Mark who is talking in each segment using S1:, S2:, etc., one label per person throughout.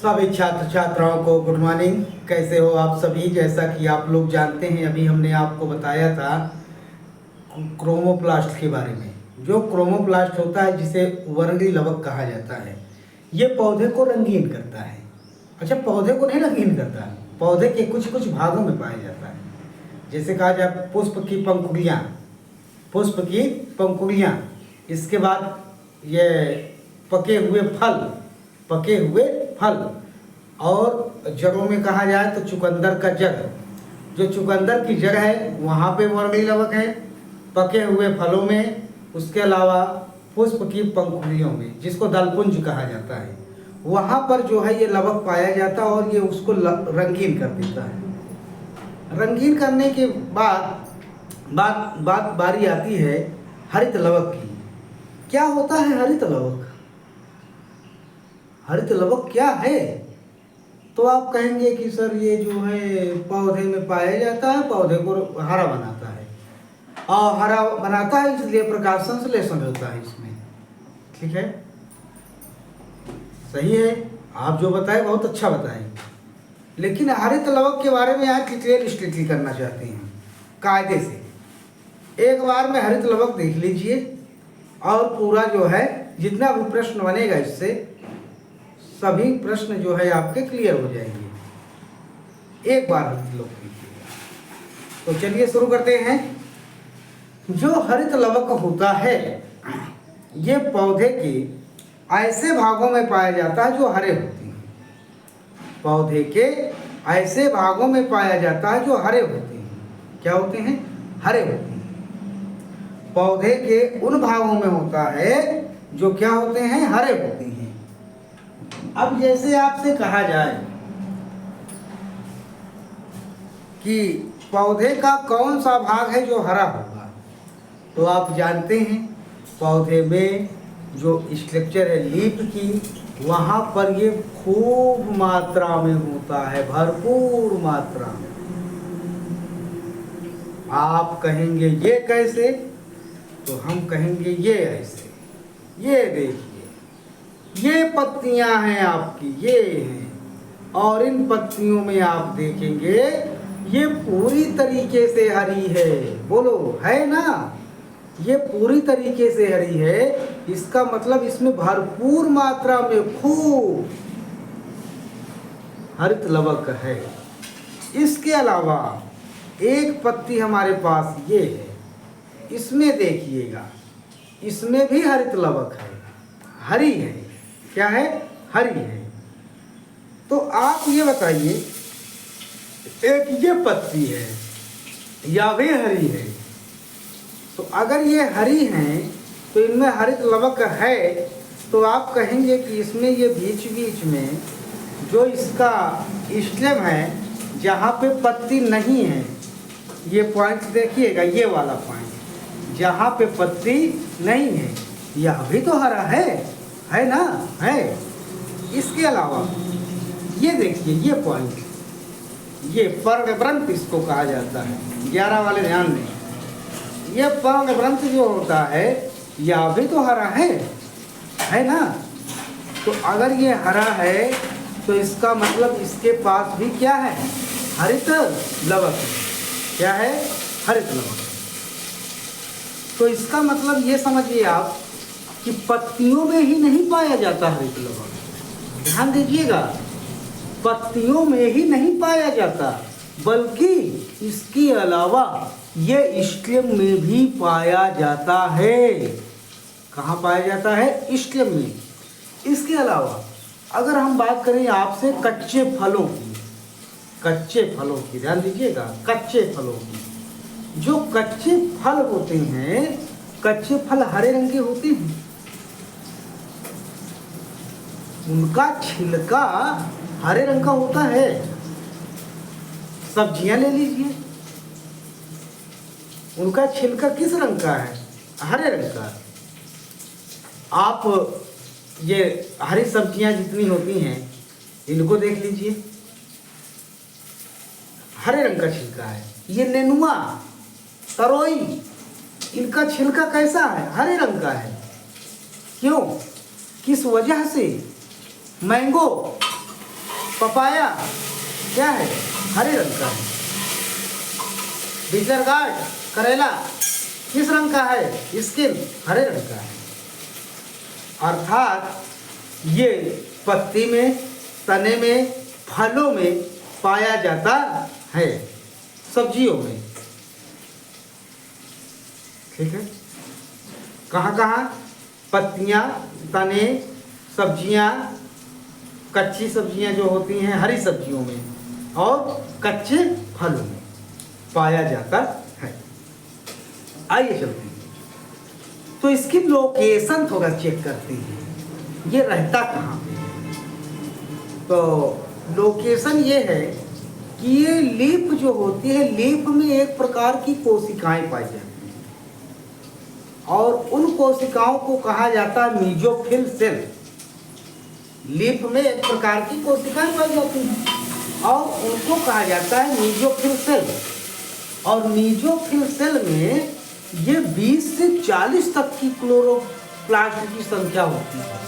S1: सभी छात्र छात्राओं को गुड मॉर्निंग। कैसे हो आप सभी? जैसा कि आप लोग जानते हैं, अभी हमने आपको बताया था क्रोमोप्लास्ट के बारे में। जो क्रोमोप्लास्ट होता है, जिसे वर्णी लवक कहा जाता है, ये पौधे को रंगीन करता है। अच्छा, पौधे को नहीं रंगीन करता, पौधे के कुछ कुछ भागों में पाया जाता है। जैसे कहा जाए पुष्प की पंखुड़ियाँ, इसके बाद ये पके हुए फल, और जड़ों में कहा जाए तो चुकंदर का जड़, जो चुकंदर की जड़ है वहाँ पे वर्णी लवक है, पके हुए फलों में, उसके अलावा पुष्प की पंखुड़ियों में, जिसको दलपुंज कहा जाता है, वहाँ पर जो है ये लवक पाया जाता है और ये उसको रंगीन कर देता है। रंगीन करने के बाद बारी आती है हरित लवक की। क्या होता है हरित लवक? हरित लवक क्या है? तो आप कहेंगे कि सर ये जो है पौधे में पाया जाता है, पौधे को हरा बनाता है, और हरा बनाता है इसलिए प्रकाश संश्लेषण होता है इसमें। ठीक है, सही है, आप जो बताए बहुत अच्छा बताए। लेकिन हरित लवक के बारे में आज डिटेल स्टडी करना चाहते हैं कायदे से। एक बार में हरित लवक देख लीजिए और पूरा जो है जितना भी प्रश्न बनेगा इससे सभी प्रश्न जो है आपके क्लियर हो जाएंगे। एक बार हरित लवक देखिएगा। तो चलिए शुरू करते हैं। जो हरित लवक होता है ये पौधे के ऐसे भागों में पाया जाता है जो हरे होते हैं। पौधे के ऐसे भागों में पाया जाता है जो हरे होते हैं। क्या होते हैं? हरे होते हैं। पौधे के उन भागों में होता है जो क्या होते हैं? हरे होते हैं। अब जैसे आपसे कहा जाए कि पौधे का कौन सा भाग है जो हरा होगा, तो आप जानते हैं पौधे में जो स्ट्रक्चर है लीफ की, वहाँ पर ये खूब मात्रा में होता है, भरपूर मात्रा में। आप कहेंगे ये कैसे? तो हम कहेंगे ये ऐसे। ये देखिए, ये पत्तियां हैं आपकी, ये हैं, और इन पत्तियों में आप देखेंगे ये पूरी तरीके से हरी है। बोलो, है ना? ये पूरी तरीके से हरी है, इसका मतलब इसमें भरपूर मात्रा में खूब हरित लवक है। इसके अलावा एक पत्ती हमारे पास ये है, इसमें देखिएगा, इसमें भी हरित लवक है, हरी है। क्या है? हरी है। तो आप ये बताइए, एक ये पत्ती है या भी हरी है, तो अगर ये हरी हैं तो इनमें हरित लवक है, तो आप कहेंगे कि इसमें ये बीच बीच में जो इसका स्टेम है जहाँ पे पत्ती नहीं है, ये पॉइंट देखिएगा, ये वाला पॉइंट जहाँ पे पत्ती नहीं है, यह भी तो हरा है ना? है। इसके अलावा ये देखिए, ये पॉइंट, ये पर्णग्रंथ इसको कहा जाता है। 11 वाले ध्यान दें, ये पर्णग्रंथ जो होता है यह भी तो हरा है ना? तो अगर ये हरा है तो इसका मतलब इसके पास भी क्या है? हरित लवक। क्या है? हरित लवक। तो इसका मतलब ये समझिए आप कि पत्तियों में ही नहीं पाया जाता हरित लवक। ध्यान दीजिएगा, पत्तियों में ही नहीं पाया जाता, बल्कि इसके अलावा ये स्टेम में भी पाया जाता है। कहाँ पाया जाता है? स्टेम में। इसके अलावा अगर हम बात करें आपसे कच्चे फलों की, ध्यान दीजिएगा, कच्चे फलों की। जो कच्चे फल होते हैं, कच्चे फल हरे रंग के होते हैं, उनका छिलका हरे रंग का होता है। सब्जियां ले लीजिए, उनका छिलका किस रंग का है? हरे रंग का। आप ये हरी सब्जियां जितनी होती हैं इनको देख लीजिए, हरे रंग का छिलका है। ये नेनुआ, तरोई, इनका छिलका कैसा है? हरे रंग का है। क्यों? किस वजह से? मैंगो, पपाया क्या है? हरे रंग का है। बिजलर गार्ड करेला किस रंग का है? स्किन हरे रंग का है। अर्थात ये पत्ती में, तने में, फलों में पाया जाता है, सब्जियों में। ठीक है, कहाँ कहाँ? पत्तियाँ, तने, सब्जियाँ, कच्ची सब्जियाँ जो होती हैं हरी सब्जियों में, और कच्चे फलों में पाया जाता है। आइए चलते हैं, तो इसकी लोकेशन थोड़ा चेक करते हैं, ये रहता कहाँ पे? तो लोकेशन ये है कि ये लीफ जो होती है, लीफ में एक प्रकार की कोशिकाएं पाई जाती हैं, और उन कोशिकाओं को कहा जाता है मीजोफिल सेल। लीफ में एक प्रकार की कोशिकाएं पाई जाती हैं और उनको कहा जाता है मीजोफिल सेल। और मीजोफिल सेल में ये 20 से 40 तक की क्लोरोप्लास्ट की संख्या होती है।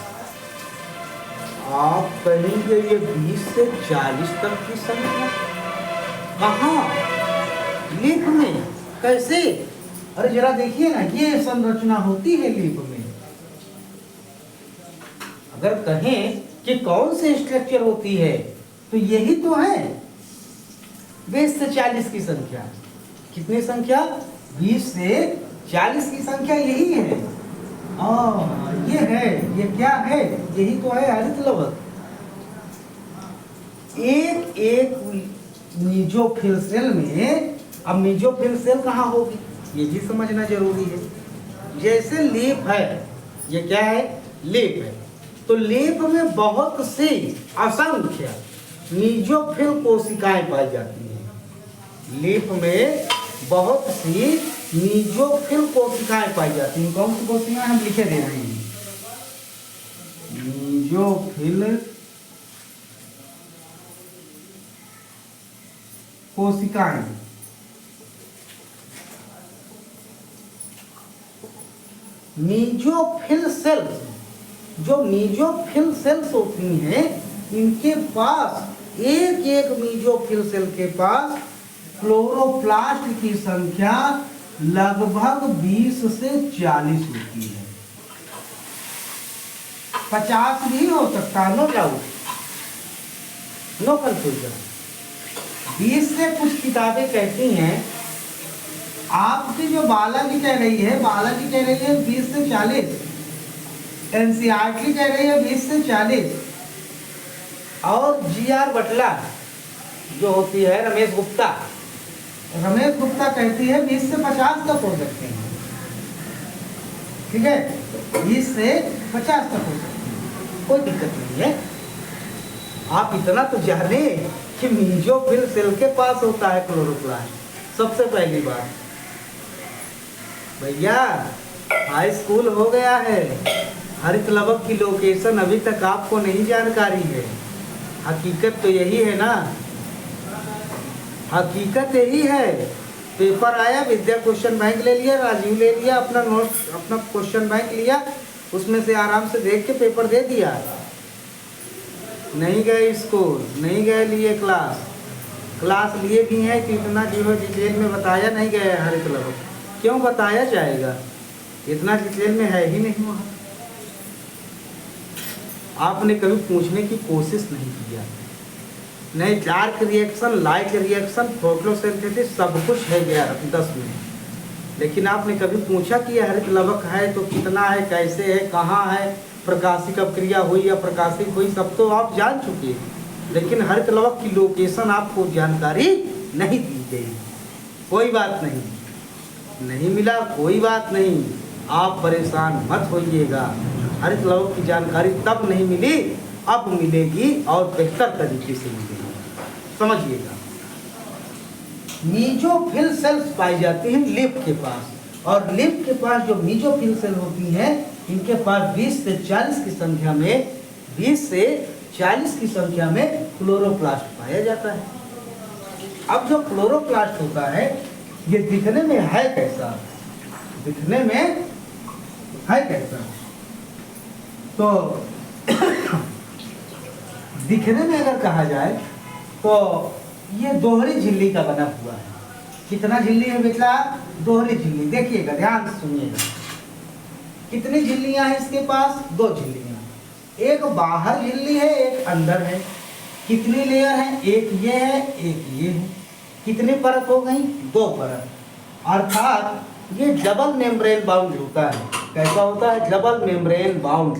S1: आप कहेंगे ये 20 से 40 तक की संख्या कहाँ? लीफ में कैसे? अरे जरा देखिए ना, ये संरचना होती है लीफ में। अगर कहें कि कौन से स्ट्रक्चर होती है, तो यही तो है 20 से 40 की संख्या। कितनी संख्या? 20 से 40 की संख्या यही है। ये है, ये क्या है? यही तो है हरित लवक। एक एक मीजोफिल सेल में, अब मीजोफिल सेल कहाँ होगी ये भी समझना जरूरी है। जैसे लीफ है, ये क्या है? लीफ है। तो लीफ में बहुत सी असंख्य मीजोफिल कोशिकाएं पाई जाती हैं। लीफ में बहुत सी मीजोफिल कोशिकाएं पाई जाती हैं। कौन सी कोशिकाएं? हम लिखे दे रहे हैं, मीजोफिल कोशिकाएं। मीजोफिल सेल्स, जो मीजोफिल सेल्स होती हैं, इनके पास एक एक मीजोफिल सेल के पास क्लोरोप्लास्ट की संख्या लगभग 20 से 40 होती है। 50 भी हो सकता है, नो डाउट, नो कंफ्यूजन। 20 से कुछ किताबें कहती हैं, आपकी जो बालाजी कह रही है, बालाजी कह रही है 20 से 40, एनसीईआरटी कह रही है 20 से 40, और जीआर बटला जो होती है, रमेश गुप्ता कहती है 20 से 50 तक हो सकते हैं। ठीक है, 20 से 50 तक हो सकते हैं, कोई दिक्कत नहीं है। आप इतना तो जाने कि मीजोफिल सेल के पास होता है क्लोरोप्लास्ट। सबसे पहली बात भैया, हाई स्कूल हो गया है, हरित लवक की लोकेशन अभी तक आपको नहीं जानकारी है। हकीकत तो यही है ना, हकीकत यही है। पेपर आया, विद्या क्वेश्चन बैंक ले लिया, राजीव ले लिया, अपना नोट, अपना क्वेश्चन बैंक लिया, उसमें से आराम से देख के पेपर दे दिया। नहीं गए स्कूल, नहीं गए लिए क्लास लिए भी हैं कि इतना जो है डिटेल में बताया नहीं गया है हरित लवक। क्यों बताया जाएगा? इतना डिटेल में है ही नहीं वहाँ। आपने कभी पूछने की कोशिश नहीं किया। नहीं, dark reaction, light reaction, photosynthesis सब कुछ है 10 में, लेकिन आपने कभी पूछा कि यह हरित लवक है तो कितना है, कैसे है, कहाँ है, प्रकाशिक अपक्रिया हुई या प्रकाशिक हुई, सब तो आप जान चुके हैं, लेकिन हरित लवक की लोकेशन आपको जानकारी नहीं दी गई। कोई बात नहीं, नहीं मिला कोई बात नहीं, आप परेशान मत होइएगा। हरित लवक की जानकारी तब नहीं मिली, अब मिलेगी और बेहतर तरीके से मिलेगी। समझिएगा, मीजोफिल सेल्स पाई जाती हैं लीफ के पास, और लीफ के पास जो मीजोफिल सेल होती हैं, इनके पास 20 से 40 की संख्या में, 20 से 40 की संख्या में क्लोरोप्लास्ट पाया जाता है। अब जो क्लोरोप्लास्ट होता है, ये दिखने में है कैसा? दिखने में है कैसा? तो दिखने में अगर कहा जाए तो ये दोहरी झिल्ली का बना हुआ है। कितना झिल्ली है बेटा? दोहरी झिल्ली। देखिएगा, ध्यान से सुनिएगा। कितनी झिल्लियां हैं इसके पास? 2 झिल्लियां। एक बाहर झिल्ली है, एक अंदर है। कितनी लेयर है? एक ये है, एक ये है। कितनी परत हो गई? 2 परत। अर्थात ये डबल मेम्ब्रेन बाउंड होता है। कैसा होता है? Double membrane bound.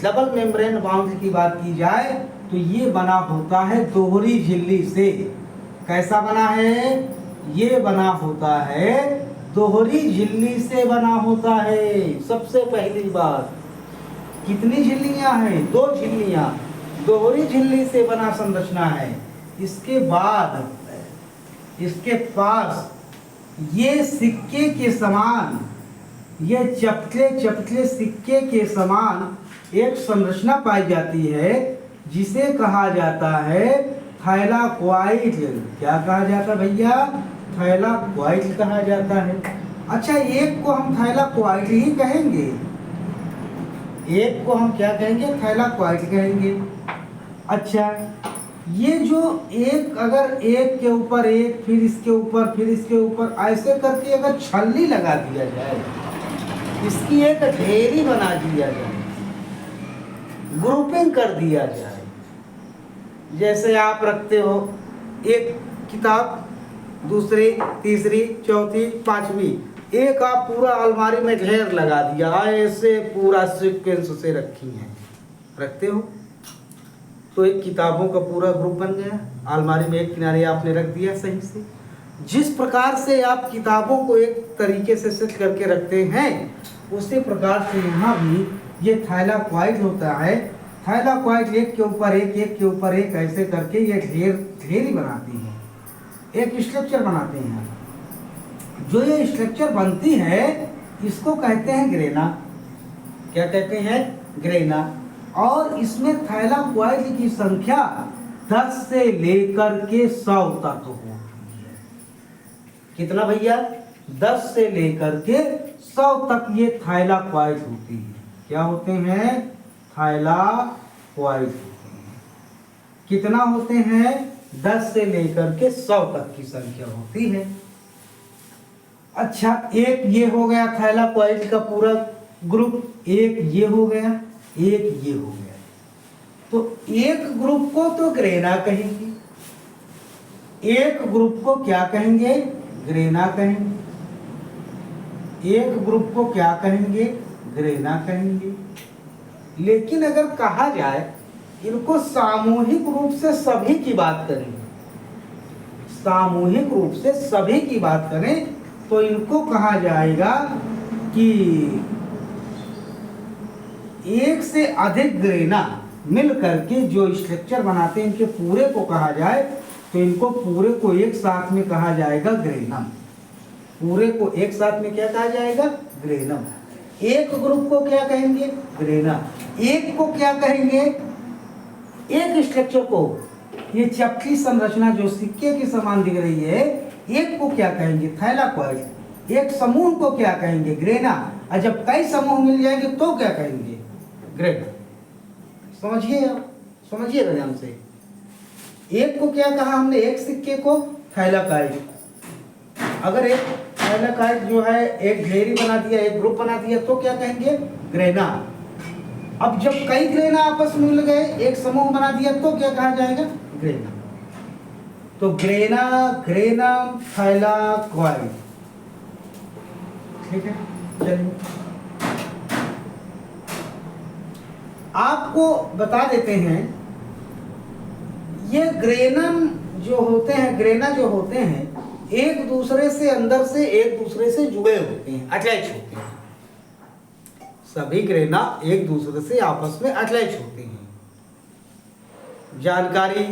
S1: Double membrane bound की बात की जाए तो ये बना होता है दोहरी झिल्ली से। कैसा बना है? ये बना होता है दोहरी झिल्ली से बना होता है। सबसे पहली बात, कितनी झिल्लियां हैं? 2 झिल्लियां। दोहरी झिल्ली से बना संरचना है। इसके बाद इसके पास ये सिक्के के समान, ये चपटे चपटे सिक्के के समान एक संरचना पाई जाती है जिसे कहा जाता है थाइलाकोइड। क्या कहा जाता है भैया? थाइलाकोइड कहा जाता है। अच्छा, एक को हम थाइलाकोइड ही कहेंगे, एक को हम क्या कहेंगे? थाइलाकोइड कहेंगे। अच्छा, ये जो एक, अगर एक के ऊपर एक, फिर इसके ऊपर, फिर इसके ऊपर, ऐसे करके अगर छल्ली लगा दिया जाए, इसकी एक ढेरी बना दिया जाए, ग्रुपिंग कर दिया जाए, जैसे आप रखते हो एक किताब, दूसरी, तीसरी, चौथी, 5वीं, एक आप पूरा अलमारी में ढेर लगा दिया, ऐसे पूरा सीक्वेंस से रखी हैं, रखते हो तो एक किताबों का पूरा ग्रुप बन गया। अलमारी में एक किनारे आपने रख दिया सही से। जिस प्रकार से आप किताबों को एक तरीके से सेट करके रखते हैं, उसी प्रकार से यहाँ भी ये थाइलाकोइड होता है। थाइलाकोइड एक के ऊपर एक, एक के ऊपर एक, ऐसे करके ये ढेरी बनाती है, एक स्ट्रक्चर बनाते हैं। जो ये स्ट्रक्चर बनती है इसको कहते हैं ग्रेना। क्या कहते हैं? ग्रेना। और इसमें थाइलाकोइड की संख्या 10 से लेकर के 100 तक होती है। कितना भैया? 10 से लेकर के 100 तक ये थाइलाकोइड होती है। क्या होते हैं? थाइलाकोइड होते हैं। कितना होते हैं? 10 से लेकर के 100 तक की संख्या होती है। अच्छा, एक ये हो गया थाइलाकोइड का पूरा ग्रुप, एक ये हो गया, एक ये हो गया। तो एक ग्रुप को तो ग्रेना कहेंगे, एक ग्रुप को क्या कहेंगे? ग्रेना कहेंगे। एक ग्रुप को क्या कहेंगे? ग्रेना कहेंगे। लेकिन अगर कहा जाए इनको सामूहिक रूप से सभी की बात करें, सामूहिक रूप से सभी की बात करें तो इनको कहा जाएगा कि एक से अधिक ग्रेना मिल करके जो स्ट्रक्चर बनाते हैं, इनके पूरे को कहा जाए तो इनको पूरे को एक साथ में कहा जाएगा ग्रेनम। पूरे को एक साथ में क्या कहा जाएगा? ग्रेनम। एक ग्रुप को क्या कहेंगे? ग्रेना। एक को क्या कहेंगे? एक स्ट्रक्चर को, ये चपटी संरचना जो सिक्के के समान दिख रही है, एक को क्या कहेंगे? थाइलाकोइड। एक समूह को क्या कहेंगे? ग्रेना। और जब कई समूह मिल जाएंगे तो क्या कहेंगे? ग्रेना। समझिए, समझिएगा ध्यान से। एक को क्या कहा हमने? एक सिक्के को थाइलाकोइड। अगर एक थाइलाकोइड जो है एक ढेरी बना दिया, एक ग्रुप बना दिया तो क्या कहेंगे? ग्रेना। अब जब कई ग्रेना आपस में मिल गए, एक समूह बना दिया तो क्या कहा जाएगा? ग्रेना। तो ग्रेना, ग्रेनम, थाइलाकोइड। ठीक है, चलिए आपको बता देते हैं, ये ग्रेनम जो होते हैं, ग्रेना जो होते हैं, एक दूसरे से अंदर से एक दूसरे से जुड़े होते हैं, अटैच होते हैं। सभी ग्रेना एक दूसरे से आपस में अटैच होते हैं। जानकारी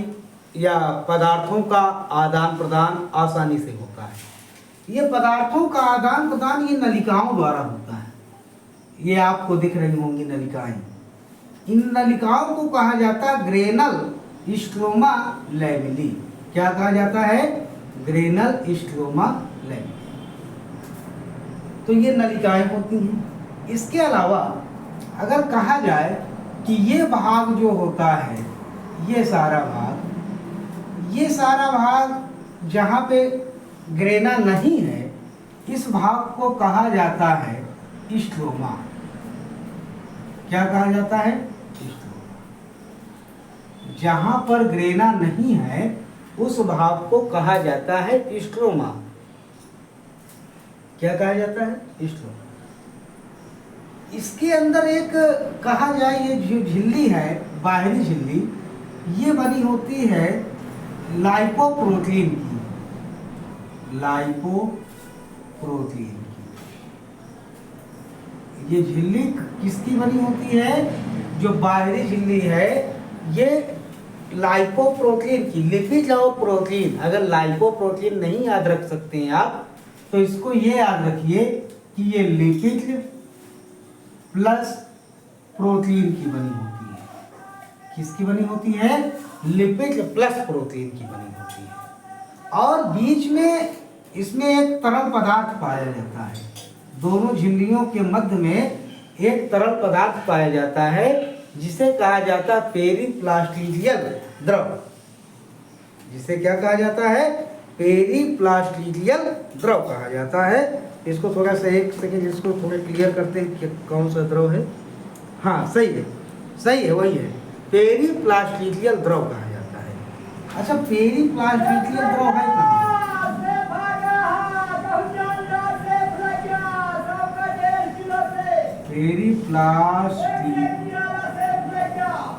S1: या पदार्थों का आदान प्रदान आसानी से होता है। ये पदार्थों का आदान प्रदान ये नलिकाओं द्वारा होता है। ये आपको दिख रही होंगी नलिकाएं। इन नलिकाओं को कहा जाता है ग्रेनल स्ट्रोमा लैमेली। क्या कहा जाता है? Granal stroma lamellae. तो ये नलिकाएं होती हैं। इसके अलावा अगर कहा जाए कि ये भाग जो होता है ये सारा भाग जहाँ पे ग्रेना नहीं है, इस भाग को कहा जाता है स्ट्रोमा। क्या कहा जाता है? स्ट्रोमा। जहाँ पर ग्रेना नहीं है उस भाग को कहा जाता है स्ट्रोमा। क्या कहा जाता है? स्ट्रोमा। इसके अंदर एक कहा जाए, ये जो झिल्ली है, बाहरी झिल्ली, ये बनी होती है लाइपोप्रोटीन की। लाइपोप्रोटीन की ये झिल्ली किसकी बनी होती है? जो बाहरी झिल्ली है ये लाइपोप्रोटीन की। लिपिड और प्रोटीन, अगर लाइपोप्रोटीन नहीं याद रख सकते हैं आप, तो इसको ये याद रखिए कि ये लिपिड प्लस प्रोटीन की बनी होती है। किसकी बनी होती है? लिपिड प्लस प्रोटीन की बनी होती है। और बीच में इसमें एक तरल पदार्थ पाया जाता है। दोनों झिल्लियों के मध्य में एक तरल पदार्थ पाया जाता है जिसे कहा जाता है पेरीप्लास्टिडियल द्रव। जिसे क्या कहा जाता है? पेरीप्लास्टिडियल द्रव कहा जाता है। इसको थोड़ा सा एक सेकेंड इसको थोड़ा क्लियर करते हैं कि कौन सा द्रव है। हाँ सही है, वही है, पेरीप्लास्टिडियल द्रव कहा जाता है। अच्छा, पेरीप्लास्टिडियल द्रव है कहाँ?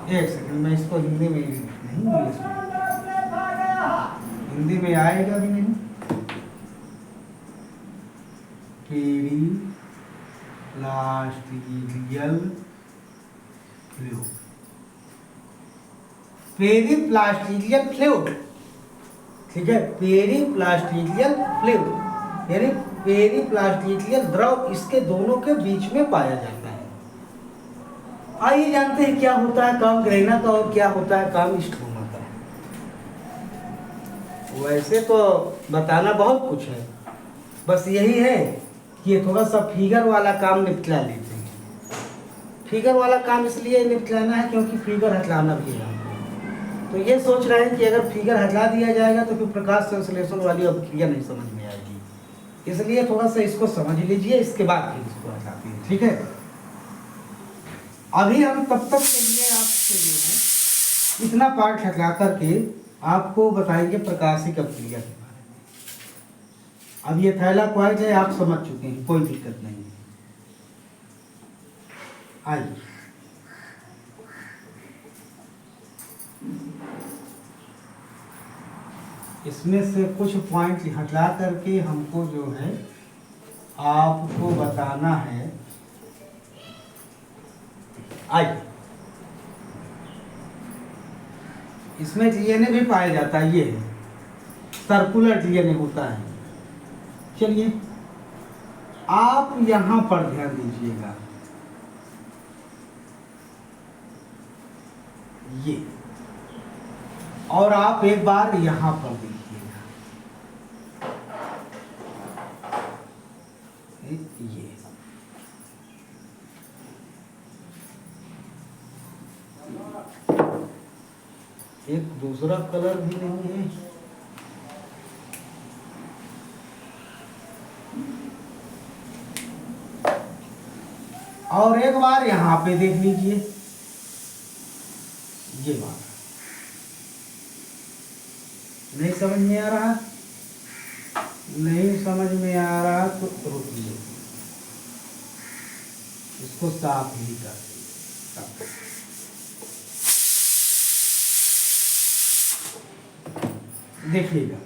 S1: एक सेकंड, मैं इसको हिंदी में नहीं, इंग्लिश में, हिंदी में आएगा भी नहीं। पेरीप्लास्टिडियल फ्लूइड, पेरीप्लास्टिडियल फ्लूइड, ठीक है, पेरीप्लास्टिडियल फ्लूइड यानी पेरीप्लास्टिडियल द्रव इसके दोनों के बीच में पाया जाता है। आइए जानते हैं क्या होता है काम ग्रेना का और क्या होता है काम स्ट्रोमा का। वैसे तो बताना बहुत कुछ है, बस यही है कि ये थोड़ा सा फिगर वाला काम निपटा लेते हैं। फिगर वाला काम इसलिए निपटाना है क्योंकि फिगर हटलाना भी है। तो ये सोच रहे हैं कि अगर फिगर हटा दिया जाएगा तो फिर प्रकाश संश्लेषण वाली अभिक्रिया नहीं समझ में आएगी, इसलिए थोड़ा सा इसको समझ लीजिए, इसके बाद फिर इसको हटाते हैं, ठीक है। अभी हम तब तक के लिए आपसे जो है इतना पार्ट हटा करके आपको बताएंगे प्रकाशिक अभिक्रिया के बारे में। अब ये थैलाकोइड है, आप समझ चुके हैं, कोई दिक्कत नहीं है। आइए इसमें से कुछ पॉइंट हटा करके हमको जो है आपको बताना है। आइए, इसमें डीएनए भी पाया जाता है, ये है सर्कुलर डीएनए होता है। चलिए आप यहां पर ध्यान दीजिएगा, ये, और आप एक बार यहां पर देखिएगा, ये एक दूसरा कलर भी नहीं है। और एक बार यहां पे देख लीजिए, ये बात नहीं समझ में आ रहा, नहीं समझ में आ रहा तो रुकिए, इसको साफ ही कर देखिएगा।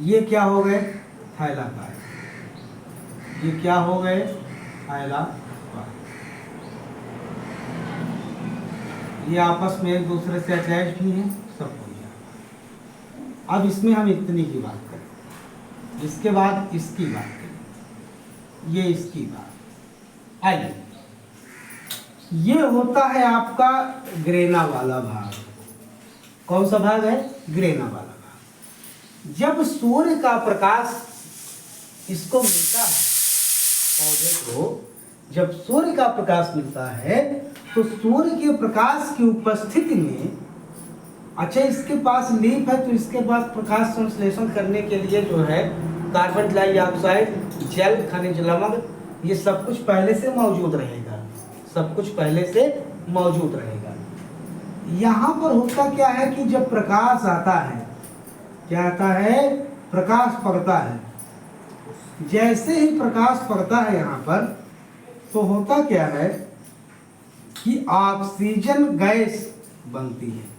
S1: ये क्या हो गए? थाइलाकाइड। ये क्या हो गए? थाइलाकाइड। ये आपस में एक दूसरे से अटैच भी हैं, सब हो गया। अब इसमें हम इतनी की बात करें, इसके बाद इसकी बात करें, ये इसकी बात। आइए, ये होता है आपका ग्रेना वाला भाग। कौन सा भाग है? ग्रेना वाला भाग। जब सूर्य का प्रकाश इसको मिलता है पौधे को, जब सूर्य का प्रकाश मिलता है तो सूर्य के प्रकाश की उपस्थिति में, अच्छा इसके पास लीफ है तो इसके पास प्रकाश संश्लेषण करने के लिए जो है कार्बन डाइऑक्साइड, जल, खनिज लवण, ये सब कुछ पहले से मौजूद रहेगा, सब कुछ पहले से मौजूद रहेगा। यहाँ पर होता क्या है कि जब प्रकाश आता है, क्या आता है, प्रकाश पड़ता है, जैसे ही प्रकाश पड़ता है यहाँ पर तो होता क्या है कि ऑक्सीजन गैस बनती है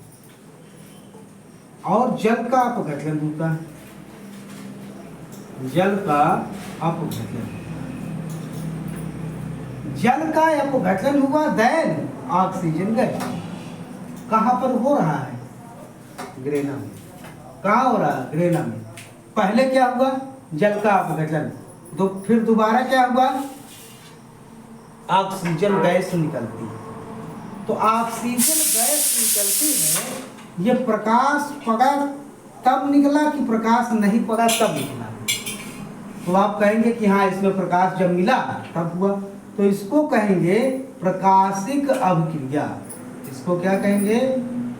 S1: और जल का अपघटन होता है, जल का अपघटन, जल का अपघटन हुआ, देन ऑक्सीजन गैस कहां पर हो रहा है, ग्रेना में। कहां हो रहा है, ग्रेना में। पहले क्या हुआ, जल का अपघटन, तो फिर दोबारा क्या हुआ, ऑक्सीजन गैस निकलती है। तो ऑक्सीजन गैस निकलती है, ये प्रकाश पड़ा तब निकला कि प्रकाश नहीं पड़ा तब निकला। तो आप कहेंगे कि हाँ इसमें प्रकाश जब मिला तब हुआ, तो इसको कहेंगे प्रकाशिक अभिक्रिया। इसको क्या कहेंगे,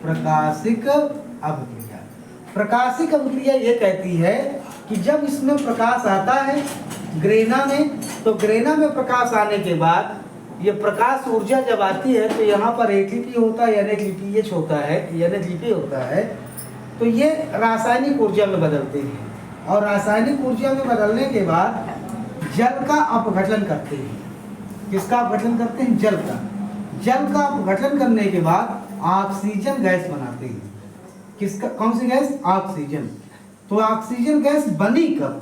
S1: प्रकाशिक अभिक्रिया। प्रकाशिक अभिक्रिया ये कहती है कि जब इसमें प्रकाश आता है ग्रेना में, तो ग्रेना में प्रकाश आने के बाद ये प्रकाश ऊर्जा जब आती है तो यहाँ पर एटीपी होता है, NH होता है, NH होता है, तो ये रासायनिक ऊर्जा में बदलते हैं और रासायनिक ऊर्जा में बदलने के बाद जल का अपघटन करते हैं। किसका अपघटन करते हैं, जल का। जल का अपघटन करने के बाद ऑक्सीजन गैस बनाते हैं। किसका, कौन सी गैस, ऑक्सीजन। तो ऑक्सीजन गैस बनी कब,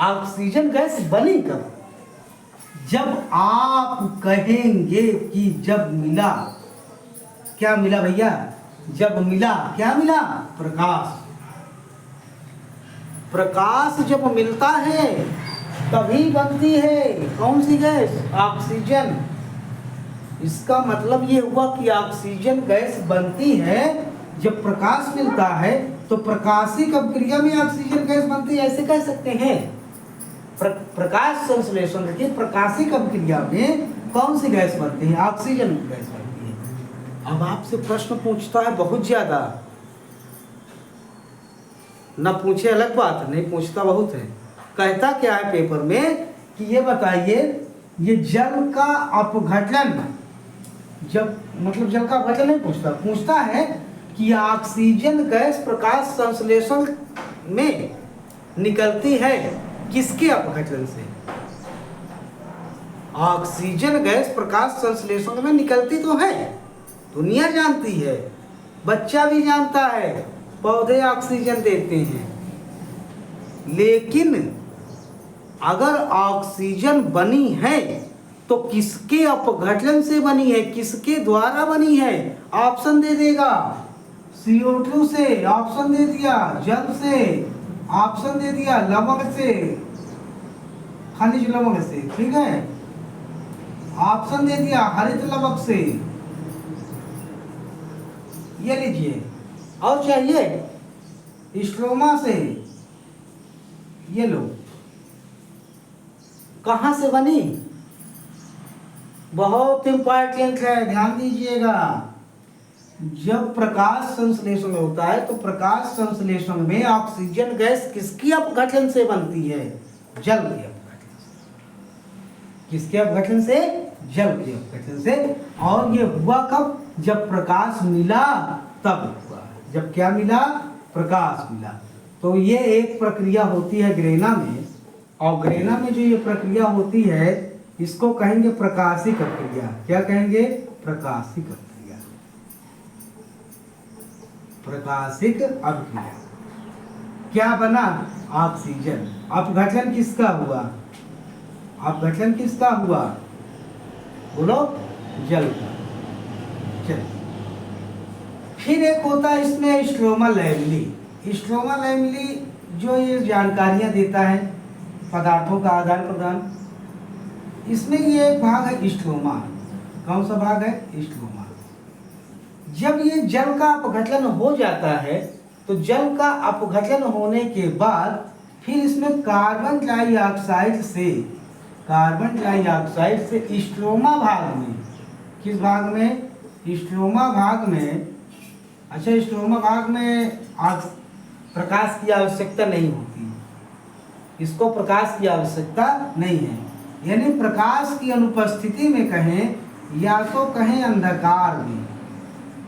S1: ऑक्सीजन गैस बनी कब, जब आप कहेंगे कि जब मिला, क्या मिला भैया, जब मिला, क्या मिला, प्रकाश। प्रकाश जब मिलता है तभी बनती है कौन सी गैस, ऑक्सीजन। इसका मतलब ये हुआ कि ऑक्सीजन गैस बनती है जब प्रकाश मिलता है, तो प्रकाशिक अभिक्रिया में ऑक्सीजन गैस बनती है, ऐसे कह सकते हैं। प्रकाश संश्लेषण की प्रकाशिक अभिक्रिया में कौन सी गैस बनती है, ऑक्सीजन गैस बनती है। अब आपसे प्रश्न पूछता है बहुत ज्यादा, न पूछे अलग बात, नहीं पूछता बहुत है। कहता क्या है पेपर में कि ये बताइए, ये जल का अपघटन, जब मतलब जल का अपघटन नहीं पूछता, पूछता है कि ऑक्सीजन गैस प्रकाश संश्लेषण में निकलती है किसके अपघटन से। ऑक्सीजन गैस प्रकाश संश्लेषण में निकलती तो है, दुनिया जानती है, बच्चा भी जानता है, पौधे ऑक्सीजन देते हैं, लेकिन अगर ऑक्सीजन बनी है तो किसके अपघटन से बनी है, किसके द्वारा बनी है, ऑप्शन दे देगा। CO2 से ऑप्शन दे दिया, जल से ऑप्शन दे दिया, लवण से, खनिज लवण से, ठीक है, ऑप्शन दे दिया हरित लवक से। ये लीजिए, और चाहिए स्ट्रोमा से, ये लो। कहां से बनी, बहुत इंपॉर्टेंट है, ध्यान दीजिएगा। जब प्रकाश संश्लेषण होता है तो प्रकाश संश्लेषण में ऑक्सीजन गैस किसकी अपघटन से बनती है, जल के अपघटन से। किसके अपघटन से, जल के अपघटन से। और ये हुआ कब, जब प्रकाश मिला तब हुआ, जब क्या मिला, प्रकाश मिला। तो ये एक प्रक्रिया होती है ग्रेना में, और ग्रेना में जो ये प्रक्रिया होती है इसको कहेंगे प्रकाशिक अभिक्रिया। क्या कहेंगे, प्रकाशिक अभिक्रिया। प्रकाशिक अभिक्रिया क्या बना, ऑक्सीजन। अपघटन किसका हुआ, अपघटन किसका हुआ, बोलो, जल का। चल, फिर एक होता है इसमें स्ट्रोमा लैमेली। स्ट्रोमा लैमेली जो ये जानकारियां देता है पदार्थों का आदान प्रदान, इसमें ये एक भाग है स्ट्रोमा। कौन सा भाग है, स्ट्रोमा। जब ये जल का अपघटन हो जाता है तो जल का अपघटन होने के बाद फिर इसमें कार्बन डाइऑक्साइड से कार्बन डाइऑक्साइड से स्ट्रोमा भाग में, किस भाग में? स्ट्रोमा भाग में। अच्छा, स्ट्रोमा भाग में प्रकाश की आवश्यकता नहीं होती, इसको प्रकाश की आवश्यकता नहीं है। यानी प्रकाश की अनुपस्थिति में कहें या तो कहें अंधकार में,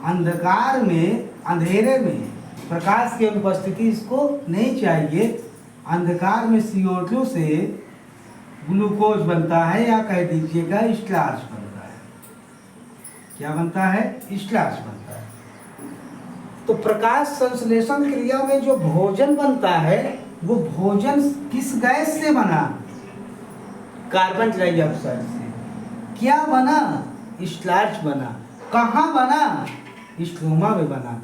S1: अंधकार में, अंधेरे में प्रकाश की अनुपस्थिति इसको नहीं चाहिए। अंधकार में CO2 से ग्लूकोज बनता है या कह दीजिएगा स्टार्च बनता है। क्या बनता है? स्टार्च बनता है। तो प्रकाश संश्लेषण क्रिया में जो भोजन बनता है वो भोजन किस गैस से बना? कार्बन डाइऑक्साइड से। क्या बना? स्टार्च बना। कहाँ बना? स्ट्रोमा में बना।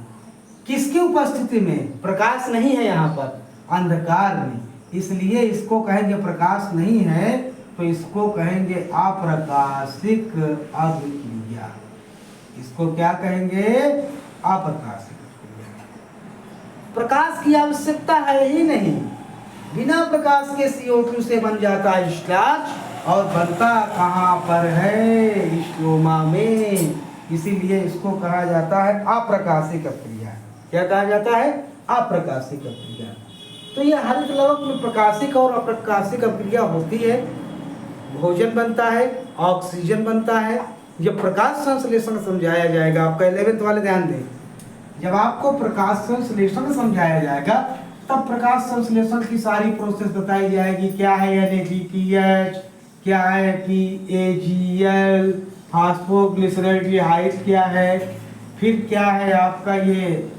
S1: किसकी उपस्थिति में? प्रकाश नहीं है यहाँ पर, अंधकार में, इसलिए इसको कहेंगे प्रकाश नहीं है, तो इसको कहेंगे अप्रकाशिक अभिक्रिया। इसको क्या कहेंगे? अप्रकाशिक अभिक्रिया। प्रकाश की आवश्यकता है ही नहीं, बिना प्रकाश के CO2 से बन जाता है स्टार्च और बनता कहाँ पर है? स्ट्रोमा में। इसीलिए इसको कहा जाता है अप्रकाशिक अभिक्रिया। क्या कहा जाता है? अप्रकाशिक अभिक्रिया। तो ये हरित लवक में प्रकाशिक और अप्रकाशिक अभिक्रिया होती है। भोजन बनता है, ऑक्सीजन बनता है। जब प्रकाश संश्लेषण समझाया जाएगा, आपका 11th वाले ध्यान दें, जब आपको प्रकाश संश्लेषण समझाया जाएगा तब प्रकाश संश्लेषण की सारी प्रोसेस बताई जाएगी। क्या है NADPH, क्या है PAGL, फास्फोग्लिसरॉल्डिहाइड क्या है, फिर क्या है आपका ये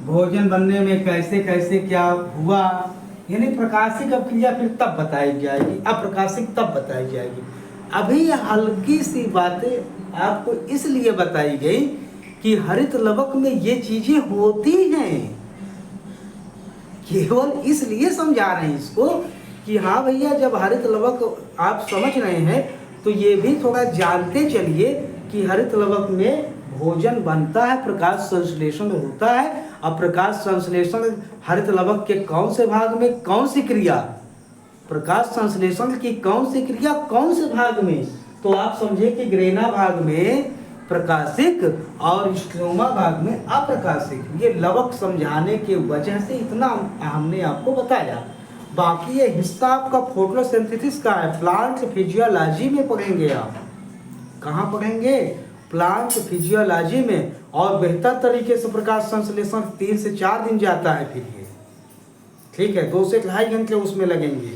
S1: भोजन बनने में कैसे कैसे क्या हुआ। यानी प्रकाशिक अभिक्रिया फिर तब बताई जाएगी, अप्रकाशिक तब बताई जाएगी। अभी हल्की सी बातें आपको इसलिए बताई गई कि हरित लवक में ये चीजें होती हैं, केवल इसलिए समझा रहे हैं इसको कि हाँ भैया, जब हरित लवक आप समझ रहे हैं तो ये भी थोड़ा जानते चलिए कि हरित लवक में भोजन बनता है, प्रकाश संश्लेषण होता है। अब प्रकाश संश्लेषण हरित लवक के कौन से भाग में कौन सी क्रिया, प्रकाश संश्लेषण की कौन सी क्रिया कौन से भाग में, तो आप समझे कि ग्रेना भाग में प्रकाशिक और स्ट्रोमा भाग में अप्रकाशिक। ये लवक समझाने के वजह से इतना हमने आपको बताया। बाकी ये हिस्सा आपका फोटोसिंथेसिस का है, प्लांट फिजियोलॉजी में पढ़ेंगे आप। कहाँ पढ़ेंगे? प्लांट फिजियोलॉजी में। और बेहतर तरीके से प्रकाश संश्लेषण 3 से 4 दिन जाता है फिर ये, ठीक है, 2 से 2.5 घंटे उसमें लगेंगे,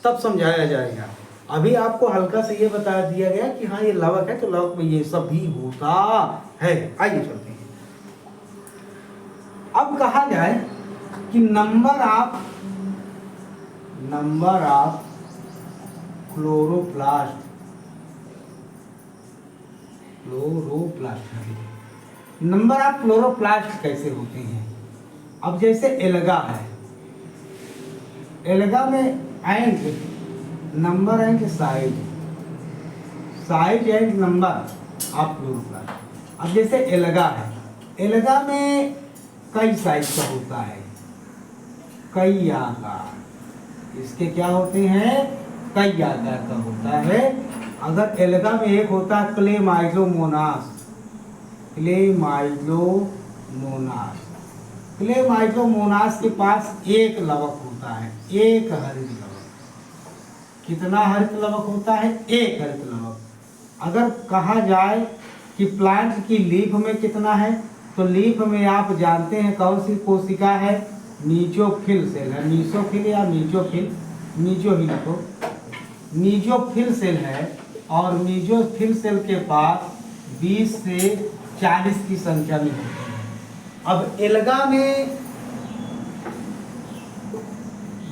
S1: तब समझाया जाएगा। अभी आपको हल्का से ये बता दिया गया कि हाँ ये लवक है तो लवक में ये सब भी होता है। आइए चलते हैं। अब कहा जाए कि number of chloroplast number of chloroplast कैसे होते हैं? अब जैसे एल्गा है, एल्गा में and number and size and number of chloroplast. अब जैसे एल्गा है, एल्गा में कई साइज का होता है, कई आकार, इसके क्या होते हैं? कई आकार का होता है। अगर एल्गा में एक होता है क्लेमाइडोमोनास के पास एक लवक होता है, एक हरित लवक। कितना हरित लवक होता है? एक हरित लवक। अगर कहा जाए कि प्लांट की लीफ में कितना है, तो लीफ में आप जानते हैं कौन सी कोशिका है? मीजोफिल सेल है, मीसोफिल या मीजोफिल सेल है। और मीजोफिल सेल के पास 20 से 40 की संख्या में होते हैं। अब एल्गा में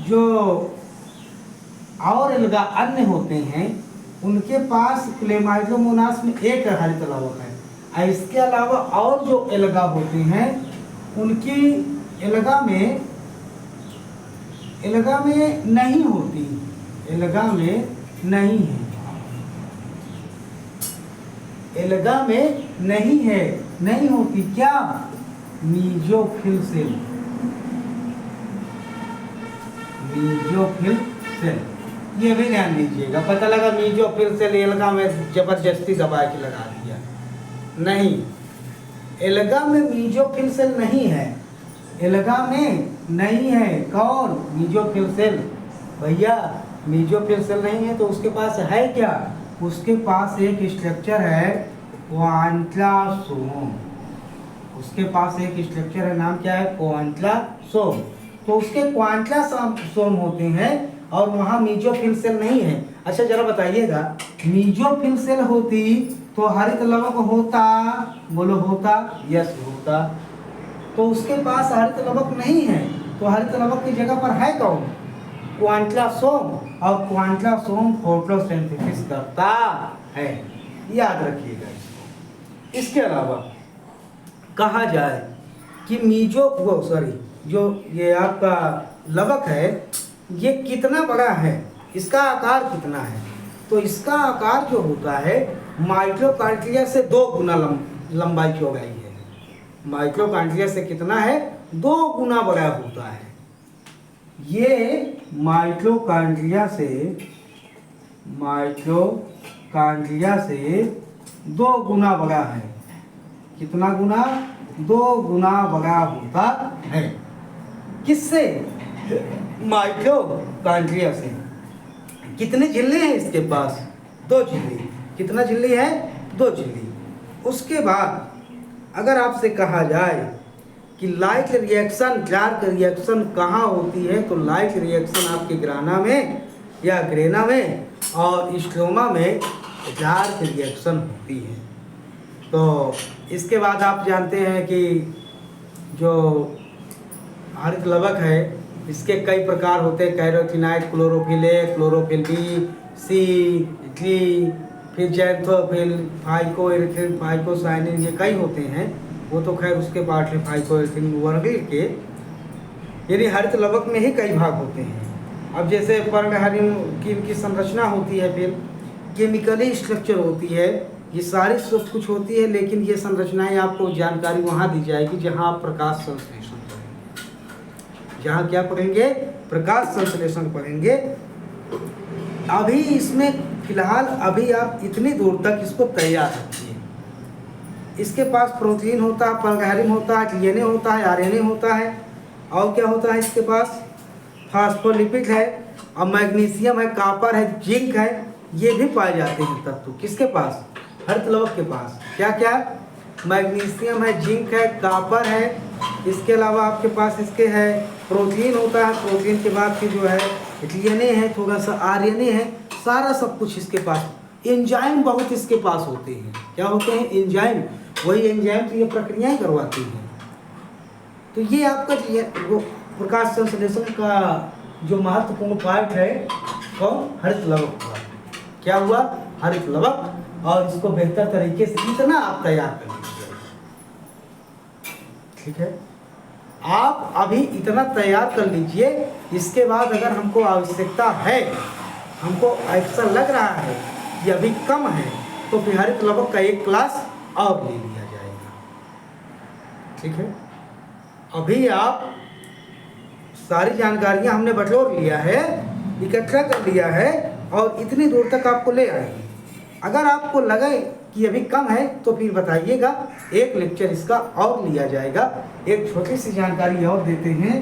S1: जो और एल्गा अन्य होते हैं उनके पास क्लेमाइडोमोनास में एक हरित लवक है। इसके अलावा और जो एल्गा होते हैं उनकी एल्गा में नहीं होती, एल्गा में नहीं है, एल्गा में नहीं है, नहीं होती। क्या? Mesophyll cell. ये भी ध्यान दीजिएगा। पता लगा मीजोफिल सेल एल्गा में जबरदस्ती दबा के लगा दिया, नहीं, एल्गा में मीजोफिल सेल नहीं है, एल्गा में नहीं है। कौन? Mesophyll cell. भैया मीजोफिल सेल नहीं है तो उसके पास है क्या? उसके पास एक स्ट्रक्चर है क्वांटलासोम। उसके पास एक स्ट्रक्चर है, नाम क्या है? क्वांटलासोम। तो उसके क्वांटलासोम होते हैं और वहाँ मीजोफिल सेल नहीं है। अच्छा जरा बताइएगा, मीजोफिल सेल होती तो हरित लवक होता? बोलो होता। यस होता। तो उसके पास हरित लवक नहीं है, तो हरित लवक की जगह पर है कौन? क्वांटलासोम। और क्वांटलासोम फोटोसिंथेसिस करता है, याद रखिएगा इसको। इसके अलावा कहा जाए कि जो ये आपका लवक है ये कितना बड़ा है, इसका आकार कितना है? तो इसका आकार जो होता है माइटोकॉन्ड्रिया से 2 गुना लंबाई चौड़ाई है। माइटोकॉन्ड्रिया से कितना है? 2 गुना बड़ा होता है। ये माइटोकॉन्ड्रिया से 2 गुना बड़ा है। कितना गुना? 2 गुना बड़ा होता है। किससे? माइटोकॉन्ड्रिया से। कितने झिल्ली हैं इसके पास? 2 झिल्ली। कितना झिल्ली है? 2 झिल्ली। उसके बाद अगर आपसे कहा जाए कि लाइट रिएक्शन, डार्क रिएक्शन कहाँ होती है, तो लाइट रिएक्शन आपके ग्राना में या ग्रेना में और स्ट्रोमा में डार्क रिएक्शन होती है। तो इसके बाद आप जानते हैं कि जो हरित लवक है इसके कई प्रकार होते हैं, carotenoid, chlorophyll A, chlorophyll B, C, D, फिर जैंथोफिल, फाइकोएरिथ्रिन, फाइकोसाइनिन, ये कई होते हैं। वो तो खैर उसके पार्ट है, फाइकोएरिथ्रिन वर्गीय के, यानी हरित लवक में ही कई भाग होते हैं। अब जैसे पर्णहरित की इनकी संरचना होती है, फिर केमिकली स्ट्रक्चर होती है, ये सारी सब कुछ होती है, लेकिन ये संरचनाएं आपको जानकारी वहाँ दी जाएगी जहाँ आप प्रकाश संश्लेषण पढ़ेंगे। जहाँ क्या पढ़ेंगे? प्रकाश संश्लेषण पढ़ेंगे। अभी इसमें फिलहाल अभी आप इतनी दूर तक इसको तैयार रखिए। इसके पास प्रोटीन होता है, पर्णहरित होता है, डीएनए होता है, आरएनए होता है, और क्या होता है इसके पास? फास्फोलिपिड है, और मैग्नीशियम है, कॉपर है, जिंक है, ये भी पाए जाते हैं तत्व। किसके पास? हरित लवक के पास। क्या क्या? मैग्नीशियम है, जिंक है, कॉपर है, इसके अलावा आपके पास इसके है प्रोटीन होता है, प्रोटीन के बाद फिर जो है डीएनए है, थोड़ा सा आरएनए है, सारा सब कुछ इसके पास। एंजाइम बहुत इसके पास होते हैं। क्या होते हैं? एंजाइम। वही एंजाइम तो ये प्रक्रियाएं करवाती हैं। तो ये आपका वो प्रकाश संश्लेषण का जो महत्वपूर्ण पार्ट है कौन? हरित लवक हुआ। क्या हुआ? हरित लवक। और इसको बेहतर तरीके से इतना आप तैयार कर लीजिए, ठीक है? आप अभी इतना तैयार कर लीजिए। इसके बाद अगर हमको आवश्यकता है, हमको ऐसा लग रहा है कि अभी कम है, तो फिर हरित लवक का एक क्लास और ले लिया जाएगा, ठीक है? अभी आप सारी जानकारियां हमने बटोर लिया है, इकट्ठा कर लिया है, और इतनी दूर तक आपको ले आएंगे। अगर आपको लगे कि अभी कम है तो फिर बताइएगा, एक लेक्चर इसका और लिया जाएगा। एक छोटी सी जानकारी और देते हैं।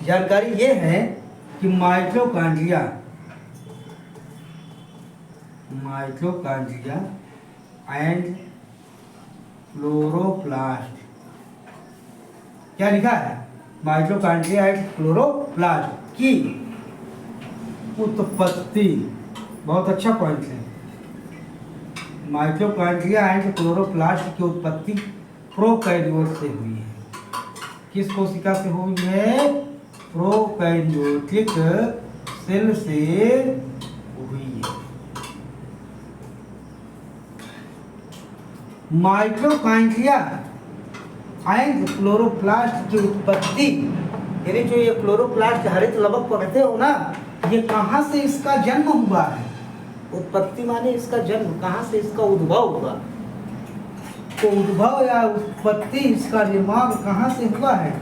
S1: जानकारी ये है कि माइटोकॉन्ड्रिया एंड क्लोरोप्लास्ट, क्या लिखा है? माइटोकॉन्ड्रिया एंड क्लोरोप्लास्ट की उत्पत्ति, बहुत अच्छा पॉइंट है। माइटोकॉन्ड्रिया एंड क्लोरोप्लास्ट की उत्पत्ति प्रोकैरियोट से हुई है। किस कोशिका से हुई है? प्रोकैरियोटिक सेल से हुई है। माइटोकॉन्ड्रिया एंड क्लोरोप्लास्ट की उत्पत्ति, यानी जो ये क्लोरोप्लास्ट हरित लवक पढ़ते हो ना, ये कहाँ से इसका जन्म हुआ है? उत्पत्ति माने इसका जन्म, कहाँ से इसका उद्भव हुआ। तो उद्भव या उत्पत्ति, इसका निर्माण कहाँ से हुआ है?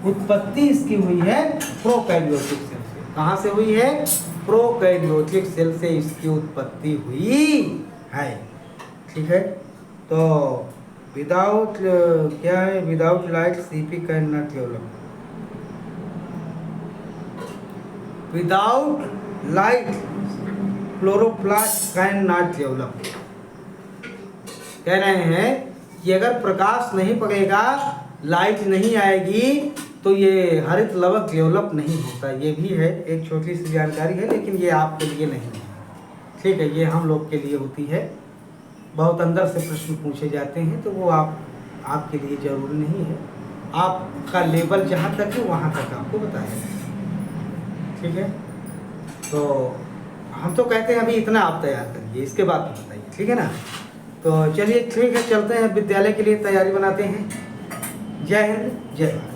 S1: उत्पत्ति इसकी हुई है प्रोकैरियोटिक सेल से। कहाँ से हुई है? प्रोकैरियोटिक सेल से इसकी उत्पत्ति हुई है। ठीक है, तो विदाउट क्या है? Without light CP can not develop. Without light chloroplast can not develop. कह रहे हैं कि अगर प्रकाश नहीं पड़ेगा, लाइट नहीं आएगी, तो ये हरित लवक डेवलप नहीं होता। ये भी है, एक छोटी सी जानकारी है, लेकिन ये आपके लिए नहीं है। ठीक है, ये हम लोग के लिए होती है। बहुत अंदर से प्रश्न पूछे जाते हैं, तो वो आपके लिए जरूरी नहीं है। आपका लेवल जहाँ तक है वहाँ तक आपको बताया। ठीक है, तो हम तो कहते हैं अभी इतना आप तैयार करिए, इसके बाद तो बताइए। ठीक है ना? तो चलिए ठीक है, चलते हैं विद्यालय के लिए तैयारी बनाते हैं। जय हिंद, जय भारत।